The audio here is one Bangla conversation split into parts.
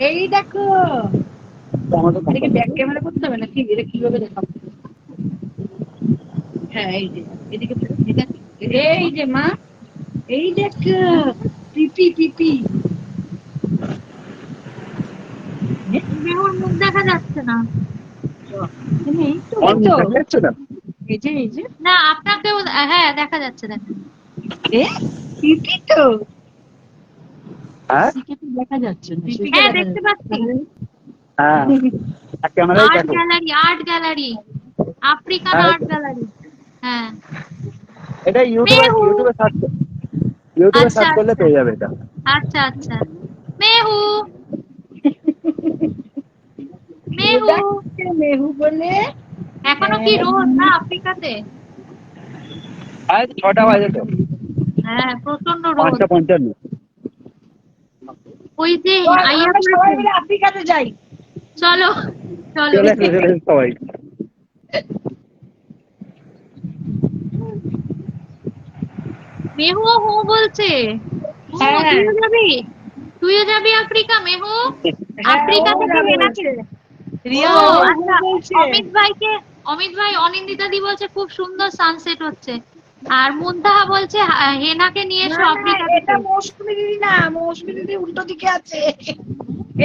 এই দেখো, আমাদের এটা কি কোম্পানি। ব্যাক ক্যামেরা করতে হবে নাকি? এটা কিভাবে দেখাবো? হ্যাঁ, এই যে এদিকে এটা, এই যে মা, এই দেখ, পিপি পিপি। মেহুর মুখ দেখা যাচ্ছে না। এই তো, আমার এই মুখ তো, দেখা যাচ্ছে না? এই যে, এই যে, না আপনাকেও, হ্যাঁ দেখা যাচ্ছে, দেখেন। এ পিপি তো, হ্যাঁ পিপিকে তো দেখা যাচ্ছে না, পিপিকে হ্যাঁ দেখা দেখতে যাচ্ছে। পাচ্ছি। হ্যাঁ, ক্যামেরায় আর্ট দেখো। গ্যালারি, আর্ট গ্যালারি, আফ্রিকান হ্যাঁ, আর্ট গ্যালারি। হ্যাঁ। এটা ইউটিউবে মেহু। ইউটিউবে সার্চ, ইউটিউবে আচ্ছা সার্চ করলে আচ্ছা পেয়ে যাবে এটা। আচ্ছা আচ্ছা। মেহু। মেহু। ডাকছে মেহু বলে। এখনো কি রোদ না আফ্রিকাতে? আজ 6টা বাজে তো, হ্যাঁ প্রচন্ড রোদ। 5:55। ওই যে চল আইয়া আমরা সবাই পড়েছে। মিলে আফ্রিকাতে যাই। চলো চলো। চলে এসো সবাই। মেহু হু বলছে। ও হ্যাঁ, তুইও যাবি? তুইও যাবি আফ্রিকা মেহু? হ্যাঁ, ও আফ্রিকা থেকে যাবে। হেনাকে। ও রিয়া ও আচ্ছা। বলছে। অমিত ভাইকে, অমিত ভাই অনিন্দিতা দি বলছে খুব সুন্দর সানসেট হচ্ছে। আর মুনতাহা বলছে হেনাকে নিয়ে না এসো না, আফ্রিকা এটা থেকে। মৌসুমী দিদি না, মৌসুমী দিদি উল্টো দিকে আছে।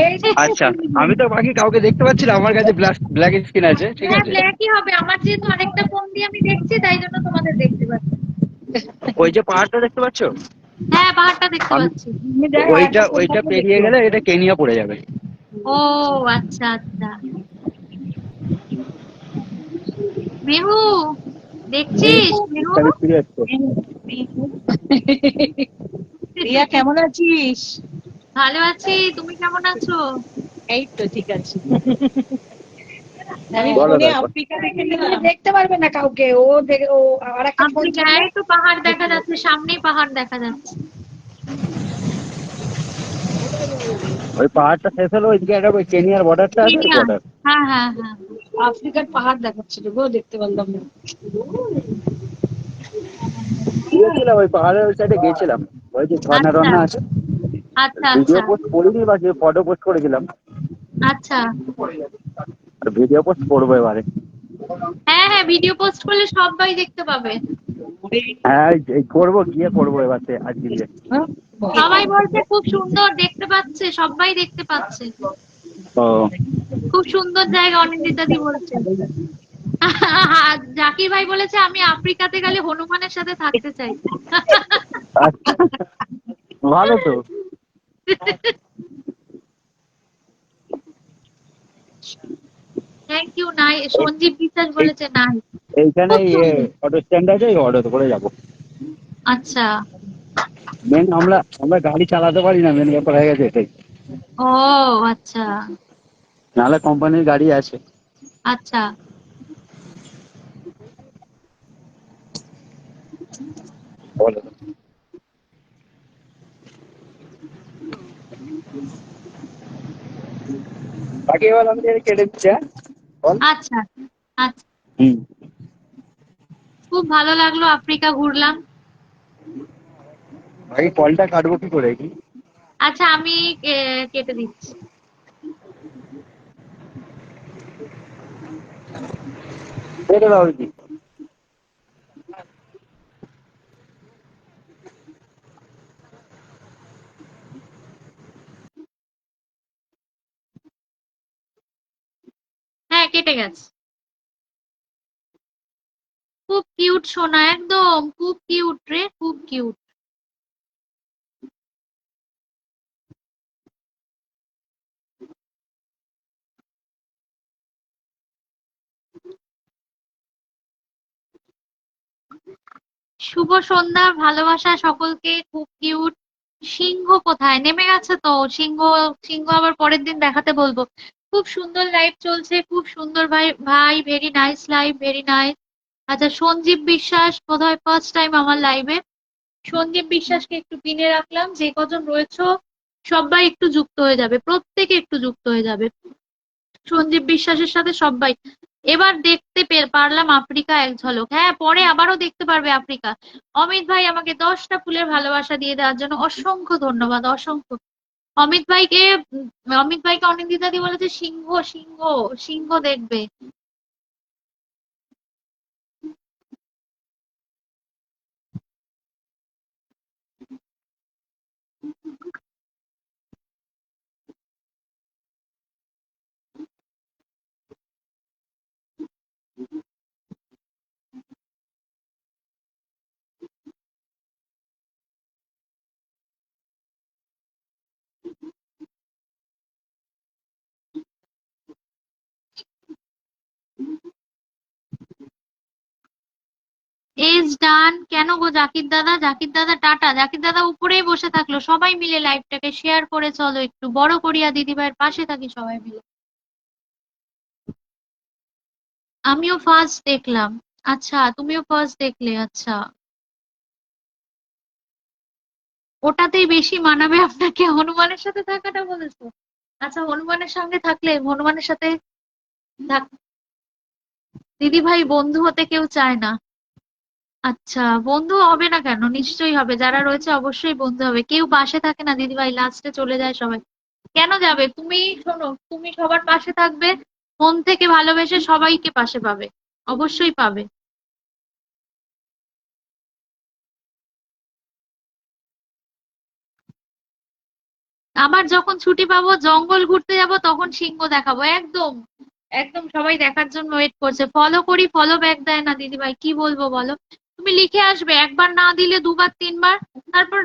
এই যে আচ্ছা, মৌসুমী দিদি। আমি তো বাকি কাউকে দেখতে পাচ্ছি না, আমার কাছে ব্ল্যাক ব্ল্যাক স্ক্রিন আছে, ঠিক হ্যাঁ আছে। ব্ল্যাকই হবে, আমার যেহেতু আরেকটা ফোন দিয়ে আমি দেখছি তাই জন্য তোমাদের দেখতে পাচ্ছি। ওই যে পাহাড়টা দেখতে পাচ্ছ, হ্যাঁ পাহাড়টা দেখতে আমি পাচ্ছি। তুমি দেখো ওইটা একটা ওইটা কোথাও পেরিয়ে দেখতে গেলে পাবো। এটা কেনিয়া পড়ে যাবে। ও আচ্ছা আচ্ছা। মেহু এই দেখছিস মেহু? ইনস্টাগ্রামে ফিরে আসছে। রিয়া কেমন আছিস? ভালো আছি, তুমি কেমন আছো? এই তো ঠিক আছে। আমি বলো ফোনে তারপর। আফ্রিকা দেখে নিলাম, দেখতে পারবে না কাউকে, ও দেখে ও আর একটা ফোন আফ্রিকা, থাকলে এই তো পাহাড় দেখা দেখতে পাবে। যাচ্ছে, সামনেই পাহাড় দেখা যাচ্ছে। ওই পাহাড়টা শেষ হলো, ওইদিকে একটা ওই কেনিয়ার বর্ডারটা আছে, কেনিয়া। বর্ডার। হ্যাঁ হ্যাঁ হ্যাঁ। আফ্রিকার পাহাড় দেখাচ্ছিল গো, দেখতে পারলাম না। গিয়েছিলাম ওই পাহাড়ের ওই সাইডে, গেছিলাম। ওই যে ঝর্ণা আচ্ছা টর্ণা আছে। আচ্ছা ভিডিও আচ্ছা পোস্ট করিনি, বাকি ফটো পোস্ট করেছিলাম। আচ্ছা। আর ভিডিও পোস্ট করবো এবারে। হ্যাঁ হ্যাঁ ভিডিও পোস্ট করলে সবাই দেখতে পাবে। হ্যাঁ, এই করবো, গিয়ে করবো এবার আজকে গিয়ে। হ্যাঁ, সবাই বলছে খুব সুন্দর দেখতে পাচ্ছে, সবাই দেখতে পাচ্ছে। ও খুব সুন্দর জায়গা অনিন্দিতা দি বলছে। জাকির ভাই বলেছে আমি আফ্রিকাতে গেলে হনুমানের সাথে থাকতে চাই। আচ্ছা, ভালো তো। Thank you. নাই সঞ্জীব বিশ্বাস এই বলেছে নাই। এইখানে খুব সুন্দর। অটো স্ট্যান্ড আছে, এই অটোতে করে যাবো। আচ্ছা। মেন আমরা আমরা গাড়ি চালাতে পারি না, মেন ব্যাপার হয়ে গেছে এটাই। ও আচ্ছা নাহলে কোম্পানির গাড়ি আছে। আচ্ছা। বলো। বাকি এবার আমি কেটে দিচ্ছি, হ্যাঁ বল। আচ্ছা আচ্ছা। হুম। খুব ভালো লাগলো, আফ্রিকা ঘুরলাম। বাকি কলটা কাটবো কি করে কি? আচ্ছা আমি কেটে দিচ্ছি। কেটে দাও কি? হ্যাঁ কেটে গেছে। খুব কিউট সোনা, একদম খুব কিউট রে, খুব কিউট। শুভ সন্ধ্যা, ভালোবাসা সকলকে, খুব কিউট। সিংহ কোথায়? নেমে গেছে তো সিংহ। সিংহ আবার পরের দিন দেখাতে বলবো। খুব সুন্দর লাইভ চলছে, খুব সুন্দর ভাই ভাই, very nice live, very nice. আচ্ছা সঞ্জীব বিশ্বাস বোধহয় ফার্স্ট টাইম আমার লাইভে। সঞ্জীব বিশ্বাসকে একটু পিনে রাখলাম, যে কজন রয়েছে সবাই একটু যুক্ত হয়ে যাবে, প্রত্যেকে একটু যুক্ত হয়ে যাবে। সঞ্জীব বিশ্বাসের সাথে সবাই। এবার দেখতে পারলাম আফ্রিকা এক ঝলক। হ্যাঁ পরে আবারও দেখতে পারবে আফ্রিকা। অমিত ভাই আমাকে 10টা ফুলের ভালোবাসা দিয়ে দেওয়ার জন্য অসংখ্য ধন্যবাদ, অসংখ্য। অমিত ভাইকে অনিন্দিতা দি বলেছে সিংহ সিংহ সিংহ দেখবে। এজ ডান। কেন গো জাকির দাদা? জাকির দাদা টাটা। জাকির দাদা উপরেই বসে থাকলো। সবাই মিলে লাইভটাকে শেয়ার করে চলো, একটু বড় করিয়া দিদিভাইয়ের পাশে থাকি সবাই মিলে। আমিও ফার্স্ট দেখলাম। আচ্ছা, তুমিও ফার্স্ট দেখলে? আচ্ছা, ওটাতেই বেশি মানাবে আপনাকে, হনুমানের সাথে থাকাটা বলেছো? আচ্ছা, হনুমানের সঙ্গে থাকলে হনুমানের সাথে থাক। দিদি ভাই বন্ধু হতে কেউ চায় না। আচ্ছা, বন্ধু হবে না কেন? নিশ্চয়ই হবে, যারা রয়েছে অবশ্যই বন্ধু হবে। কেউ পাশে থাকে না দিদি ভাই, লাস্টে চলে যায় সবাই। কেন যাবে? তুমি শোনো, তুমি সবার পাশে থাকবে, মন থেকে ভালোবেসে সবাইকে পাশে পাবে, অবশ্যই পাবে। আবার যখন ছুটি পাবো, জঙ্গল ঘুরতে যাব, তখন সিংহ দেখাবো একদম। একদম সবাই দেখার জন্য ওয়েট করছে। ফলো করি, ফলো ব্যাক দেয় না দিদি ভাই, কি বলবো বলো? তুমি লিখে আসবে, একবার না দিলে দুবার তিনবার, তারপর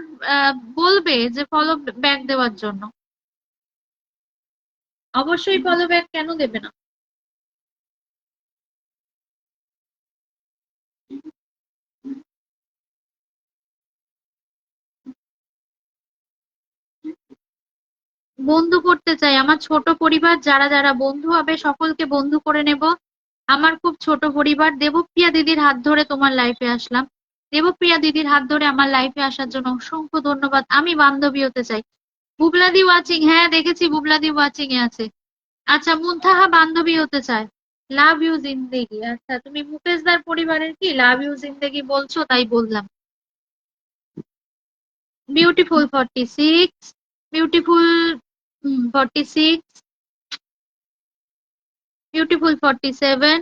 বলবে যে ফলো ব্যাক দেওয়ার জন্য। অবশ্যই ফলো ব্যাক, কেন দেবে না? বন্ধু করতে চাই, আমার ছোট পরিবার, যারা যারা বন্ধু হবে সকলকে বন্ধু করে নেব। আমার খুব ছোট পরিবার। দেবপ্রিয়া দিদির হাত ধরে তোমার লাইফে আসলাম। দেবপ্রিয়া দিদির হাত ধরে আমার লাইফে আসার জন্য অসংখ্য ধন্যবাদ। আমি বান্ধবী হতে চাই। বুবলাদি ওয়াচিং, হ্যাঁ দেখেছি বুবলাদি ওয়াচিং এ আছে। আচ্ছা, মুনতাহা বান্ধবী হতে চায়। লাভ ইউ জিন্দেগি। আচ্ছা, তুমি মুকেশদার পরিবারের কি লাভ ইউ জিন্দেগি বলছো, তাই বললাম। Beautiful 46, beautiful 46, beautiful 47।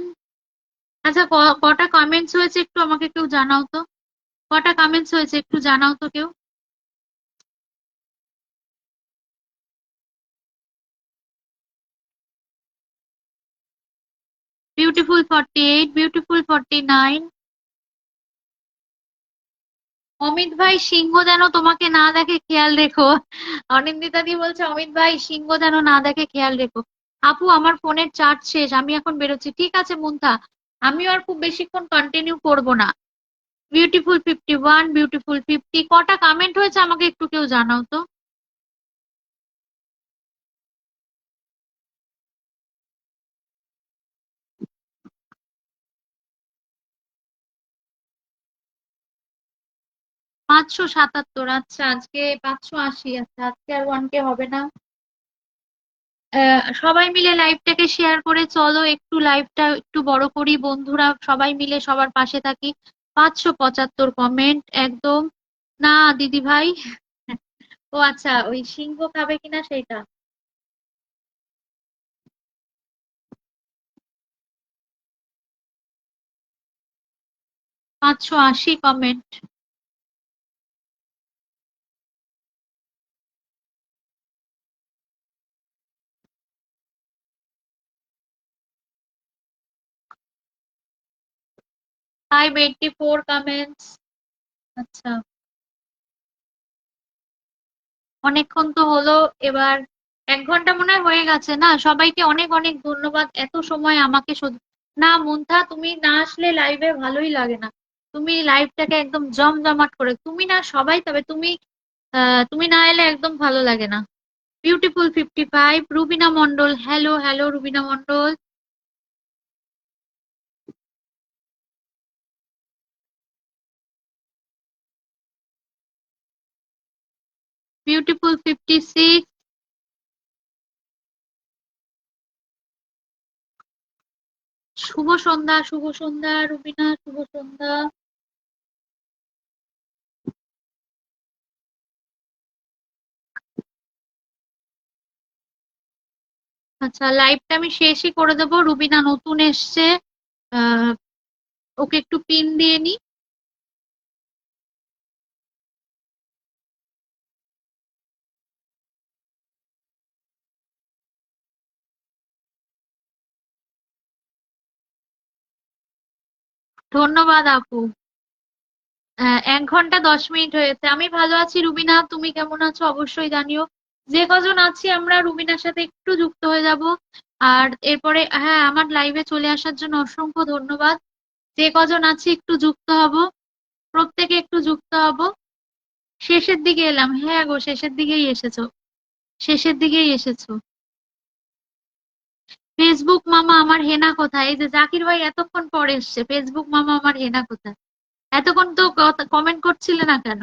আচ্ছা, কটা কমেন্টস হয়েছে একটু আমাকে কেউ জানাও তো। কটা কমেন্টস হয়েছে একটু জানাও তো কেউ। Beautiful 48, beautiful 49। অমিত ভাই সিংহ যেন তোমাকে না দেখে খেয়াল রেখো। অনিন্দিতা দি বলছে অমিত ভাই সিংহ যেন না দেখে খেয়াল রেখো। আপু, আমার ফোনের চার্জ শেষ, আমি এখন বেরোচ্ছি। ঠিক আছে মুন্থা, আমিও আর খুব বেশিক্ষণ কন্টিনিউ করব না। Beautiful 51, beautiful 50। কটা কমেন্ট হয়েছে আমাকে একটু কেউ জানাও তো। 577। আচ্ছা, আজকে 580। আচ্ছা, আজকে আর 1K হবে না। সবাই মিলে লাইভটাকে শেয়ার করে চলো, একটু লাইভটা একটু বড় করি বন্ধুরা, সবাই মিলে সবার পাশে থাকি। 575 কমেন্ট একদম। না দিদি ভাই। ও আচ্ছা, ওই সিংহ খাবে কিনা সেটা। 580 কমেন্ট। Five 84 comments. আচ্ছা, অনেকক্ষণ তো হলো। এবার 1 ঘন্টা মনে হয় হয়ে গেছে না? সবাইকে অনেক অনেক ধন্যবাদ এত সময় আমাকে না মুন্থা, তুমি না আসলে লাইভে ভালোই লাগে না। তুমি লাইভটাকে একদম জমজমাট করে, তুমি না সবাই, তবে তুমি না এলে একদম ভালো লাগে না। Beautiful 55, Rubina Mondal. Hello hello Rubina Mondal. Beautiful 56। শুভ সন্ধ্যা, শুভ সন্ধ্যা রুবিনা, শুভ সন্ধ্যা। আচ্ছা, লাইভটা আমি শেষই করে দেবো। রুবিনা নতুন এসছে, আহ ওকে একটু পিন দিয়ে নি। ধন্যবাদ আপু। 1 ঘন্টা 10 মিনিট হয়েছে। আমি ভালো আছি রুবিনা, তুমি কেমন আছো অবশ্যই জানিও। যে কজন আছি আমরা রুবিনার সাথে একটু যুক্ত হয়ে যাব। আর এরপরে হ্যাঁ, আমার লাইভে চলে আসার জন্য অসংখ্য ধন্যবাদ। যে কজন আছি একটু যুক্ত হব, প্রত্যেকে একটু যুক্ত হব। শেষের দিকে এলাম, হ্যাঁ গো শেষের দিকেই এসেছো, শেষের দিকেই এসেছো। ফেসবুক মামা আমার হেনা কোথায়? এই যে জাকির ভাই এতক্ষণ পরে এসছে। ফেসবুক মামা আমার হেনা কোথায়? এতক্ষণ তো কমেন্ট করছিলে না কেন?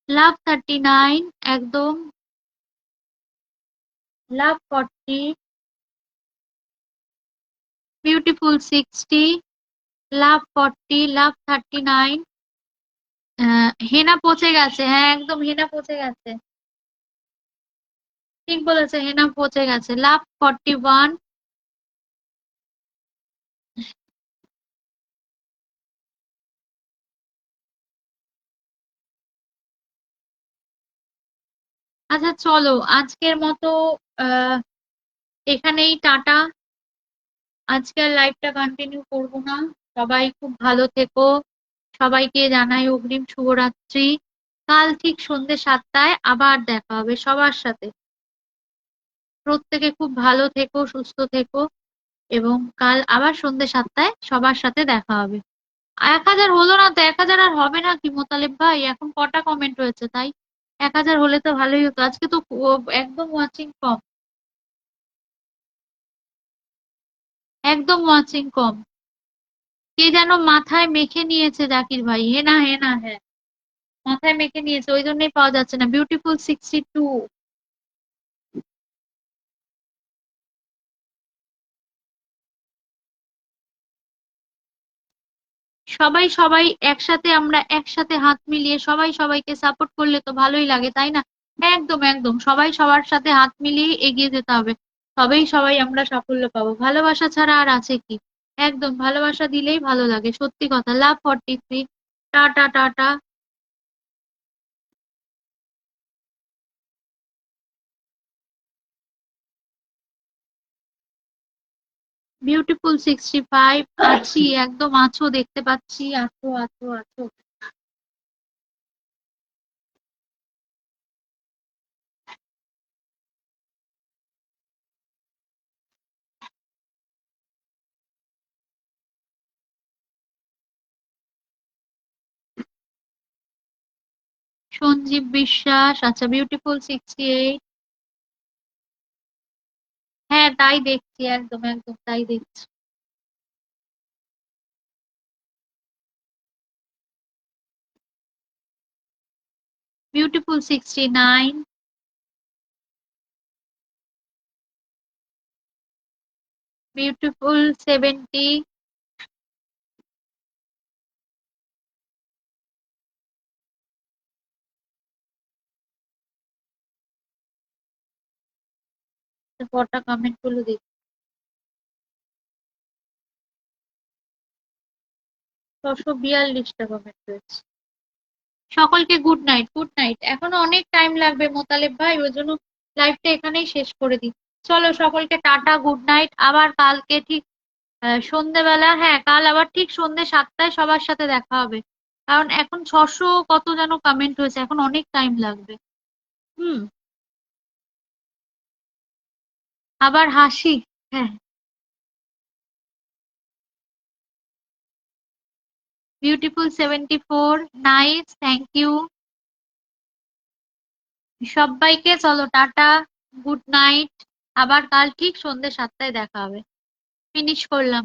লাভ 39, একদম। লাভ 40, বিউটিফুল 60, লাভ 40, লাভ 39। হেনা পচে গেছে, হ্যাঁ একদম হেনা পচে গেছে। ঠিক বলেছে, হেনা পচে গেছে। লাভ 41। আচ্ছা চলো, আজকের মতো আহ এখানেই টাটা। আজকের লাইভটা কন্টিনিউ করব না। সবাই খুব ভালো থেকো। সবাইকে জানাই অগ্রিম শুভরাত্রি। কাল ঠিক সন্ধ্যে 7টায় আবার দেখা হবে সবার সাথে। প্রত্যেকে খুব ভালো থেকো, সুস্থ থেকো, এবং কাল আবার সন্ধ্যে 7টায় সবার সাথে দেখা হবে। 1000 হলো না তো, 1000 আর হবে না কি মোতালেব ভাই? এখন কটা কমেন্ট হয়েছে তাই? 1000 হলে তো ভালোই হতো। আজকে তো একদম ওয়াচিং কম, একদম ওয়াচিং কম। কে যেন মাথায় মেখে নিয়েছে জাকির ভাই, হেনা হেনা, হ্যাঁ মাথায় মেখে নিয়েছে, ওই জন্যই পাওয়া যাচ্ছে না। বিউটিফুল 62। সবাই সবাই একসাথে, আমরা একসাথে হাত মিলিয়ে সবাই সবাইকে সাপোর্ট করলে তো ভালোই লাগে তাই না? একদম একদম, সবাই সবার সাথে হাত মিলিয়ে এগিয়ে যেতে হবে। তবেই সবাই আমরা সাফল্য পাবো। ভালোবাসা ছাড়া আর আছে কি? একদম ভালোবাসা দিলেই ভালো লাগে, সত্যি কথা। লাভ 43। Tata tata. বিউটিফুল 65। আছি, একদম আছো, দেখতে পাচ্ছি, আছো আছো আছো। সঞ্জীব বিশ্বাস, আচ্ছা বিউটিফুল 68। হ্যাঁ তাই দেখছি, একদম একদম তাই দেখছি। Beautiful 69, beautiful 70। কটা কমেন্ট গুলো দেখি। 642টা কমেন্ট রয়েছে। সকলকে গুড নাইট, গুড নাইট। এখনো অনেক টাইম লাগবে মোতালেব ভাই, ওই জন্য লাইভটা এখানেই শেষ করে দিই। চলো সকলকে টাটা, গুড নাইট। আবার কালকে ঠিক সন্ধ্যেবেলা, হ্যাঁ কাল আবার ঠিক সন্ধ্যে 7টায় সবার সাথে দেখা হবে। কারণ এখন 600 কত যেন কমেন্ট হয়েছে, এখন অনেক টাইম লাগবে। হুম। আবার হাসি। হ্যাঁ। Beautiful 74, nice, thank you. সবাইকে চলো টাটা, গুড নাইট। আবার কাল ঠিক সন্ধ্যে 7টায় দেখা হবে। ফিনিশ করলাম।